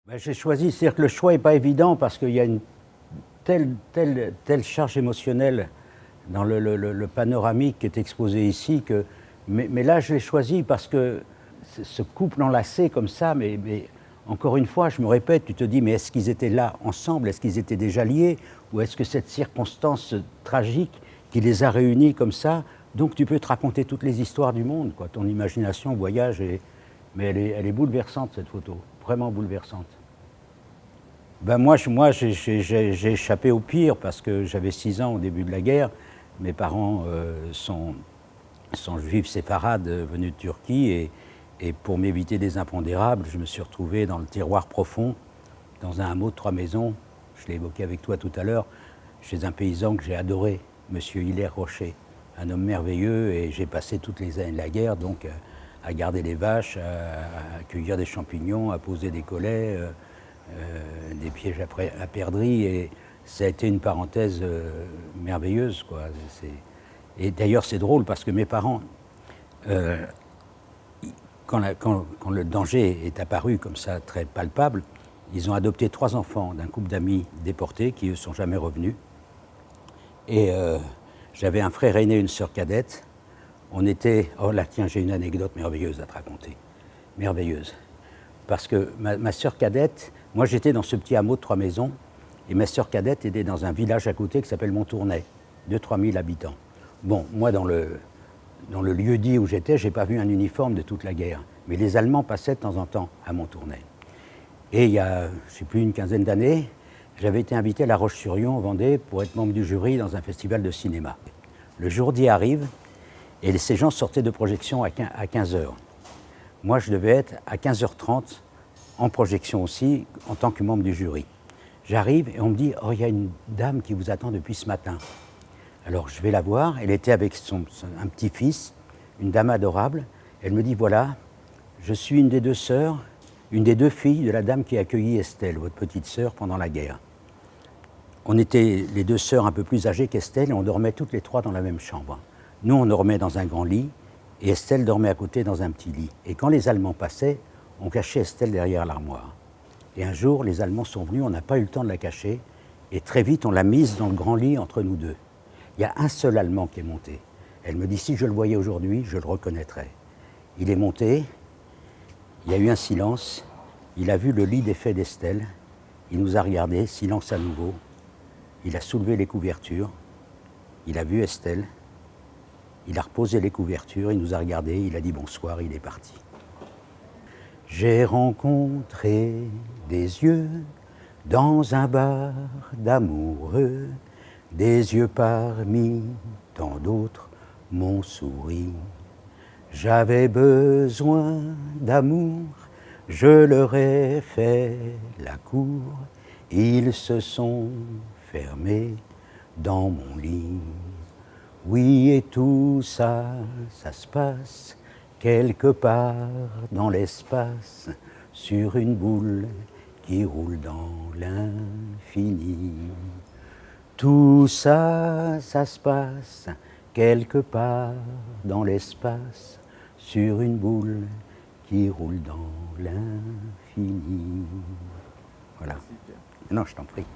Ben, j'ai choisi, c'est-à-dire que le choix n'est pas évident parce qu'il y a une telle charge émotionnelle dans le panoramique qui est exposé ici que. Mais là, je l'ai choisi parce que ce couple enlacé comme ça, mais encore une fois, je me répète, tu te dis, mais est-ce qu'ils étaient là ensemble? Est-ce qu'ils étaient déjà liés? Ou est-ce que cette circonstance tragique qui les a réunis comme ça? Donc tu peux te raconter toutes les histoires du monde, quoi. Ton imagination voyage, mais elle est bouleversante, cette photo, vraiment bouleversante. Ben moi, j'ai échappé au pire parce que j'avais 6 ans au début de la guerre. Mes parents sont juifs séfarades venus de Turquie et pour m'éviter des impondérables, je me suis retrouvé dans le tiroir profond, dans un hameau de 3 maisons. Je l'ai évoqué avec toi tout à l'heure, chez un paysan que j'ai adoré, monsieur Hilaire Rocher, un homme merveilleux, et j'ai passé toutes les années de la guerre donc à garder les vaches, à cueillir des champignons, à poser des collets, des pièges à perdrix, et ça a été une parenthèse merveilleuse, quoi. Et d'ailleurs c'est drôle parce que mes parents, quand le danger est apparu comme ça, très palpable, ils ont adopté 3 enfants d'un couple d'amis déportés qui eux sont jamais revenus. Et j'avais un frère aîné et une sœur cadette. On était, oh là tiens, j'ai une anecdote merveilleuse à te raconter, merveilleuse. Parce que ma sœur cadette, moi j'étais dans ce petit hameau de 3 maisons, et ma sœur cadette était dans un village à côté qui s'appelle Montournai, 2-3 000 habitants. Bon, moi dans le lieu-dit où j'étais, je n'ai pas vu un uniforme de toute la guerre, mais les Allemands passaient de temps en temps à Montournai. Et il y a, je ne sais plus, une quinzaine d'années, j'avais été invité à La Roche-sur-Yon en Vendée pour être membre du jury dans un festival de cinéma. Le jour d'y arrive, et ces gens sortaient de projection à 15h. Moi, je devais être à 15h30 en projection aussi, en tant que membre du jury. J'arrive et on me dit « Oh, il y a une dame qui vous attend depuis ce matin ». Alors, je vais la voir. Elle était avec un petit-fils, une dame adorable. Elle me dit « Voilà, je suis une des 2 sœurs, une des 2 filles de la dame qui a accueilli Estelle, votre petite sœur, pendant la guerre. » On était les 2 sœurs un peu plus âgées qu'Estelle et on dormait toutes les 3 dans la même chambre. Nous, on dormait dans un grand lit et Estelle dormait à côté dans un petit lit. Et quand les Allemands passaient, on cachait Estelle derrière l'armoire. Et un jour, les Allemands sont venus, on n'a pas eu le temps de la cacher, et très vite, on l'a mise dans le grand lit entre nous 2. Il y a un seul Allemand qui est monté. Elle me dit, si je le voyais aujourd'hui, je le reconnaîtrais. Il est monté, il y a eu un silence, il a vu le lit défait d'Estelle, il nous a regardés, silence à nouveau, il a soulevé les couvertures, il a vu Estelle, il a reposé les couvertures, il nous a regardés, il a dit bonsoir, il est parti. J'ai rencontré des yeux dans un bar d'amoureux, des yeux parmi tant d'autres m'ont souri. J'avais besoin d'amour, je leur ai fait la cour, ils se sont fermés dans mon lit. Oui, et tout ça, ça se passe quelque part dans l'espace, sur une boule qui roule dans l'infini. Tout ça, ça se passe quelque part dans l'espace, sur une boule qui roule dans l'infini. Voilà. Non, je t'en prie.